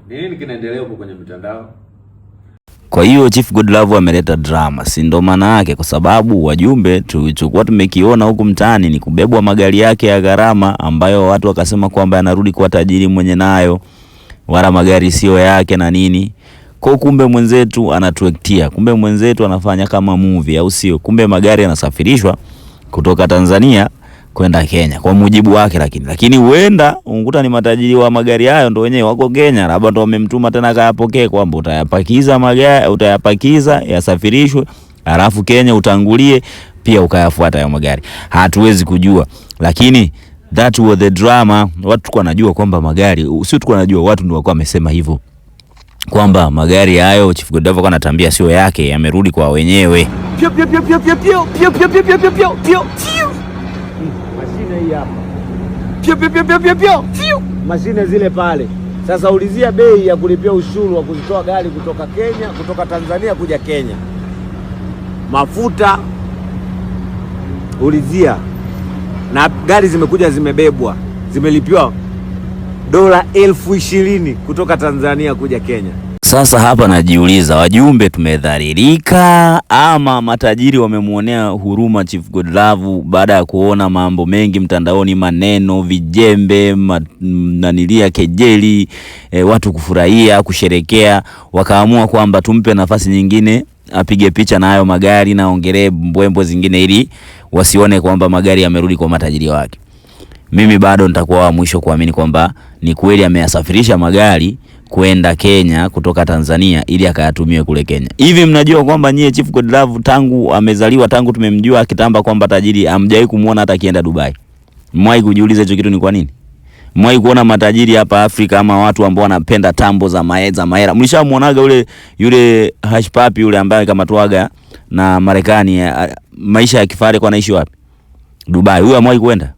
Nini kinaendelea huko kwenye mitandao? Kwa hiyo Chief Godlove ameleta drama, si ndo maana yake, kwa sababu wajumbe tulichokuwa tumekiona huku mtaani ni kubebwa magari yake ya gharama ambayo watu wakasema kwamba anarudi kwa tajiri mwenye nayo, wala magari sio yake na nini. Kwa kumbe mwenzetu anatuektia, kumbe mwenzetu anafanya kama movie au sio? Kumbe magari yanasafirishwa kutoka Tanzania kwenda Kenya kwa mujibu wake, lakini huenda unguta ni matajiri wa magari hayo ndo wenyewe wako Kenya, labda ndo wamemtuma tena kayapokee kwamba utayapakiza magari, utayapakiza yasafirishwe alafu Kenya utangulie pia ukayafuata ya magari. Hatuwezi kujua, lakini that was the drama. Watu tulikuwa najua kwamba magari, sio tulikuwa najua, watu ndio walikuwa wamesema hivyo kwamba magari hayo Chief Godlove kwa anatambia sio yake, yamerudi kwa wenyewe. Pio pio pio pio pio pio pio pio pio pio pio pio pio. Mashine hii hapa. Pio pio pio pio pio pio pio. Mashine zile pale. Sasa ulizia bei ya kulipia ushuru wa kuzitoa gari kutoka Kenya, kutoka Tanzania kuja Kenya. Mafuta ulizia. Na gari zimekuja zimebebwa, zimelipiwa $20,000 kutoka Tanzania kuja Kenya. Sasa hapa najiuliza, wajumbe tumedhalilika ama matajiri wamemuonea huruma Chief Godlove baada ya kuona mambo mengi mtandaoni, maneno, vijembe, nanilia, kejeli, watu kufurahia, kusherekea, wakaamua kwamba tumpe nafasi nyingine apige picha na hayo magari na ongelee mbwembwe zingine ili wasione kwamba magari yamerudi kwa matajiri wake. Mimi bado nitakuwa wa mwisho kuamini kwamba ni kweli ameyasafirisha magari kwenda Kenya kutoka Tanzania ili akayatumie kule Kenya. Hivi mnajua kwamba nyie Chief Godlove tangu amezaliwa, tangu tumemjua akitamba kwamba tajiri, amjai kumuona hata akienda Dubai? Mwahi kujiuliza hicho kitu ni kwa nini? Mwahi kuona matajiri hapa Afrika ama watu ambao wanapenda tambo za mahera? Mlishamuonaga yule Hush Puppy yule ambaye kama tuaga na Marekani, maisha ya kifahari kwa anaishi wapi? Dubai. Huyo amwahi kwenda?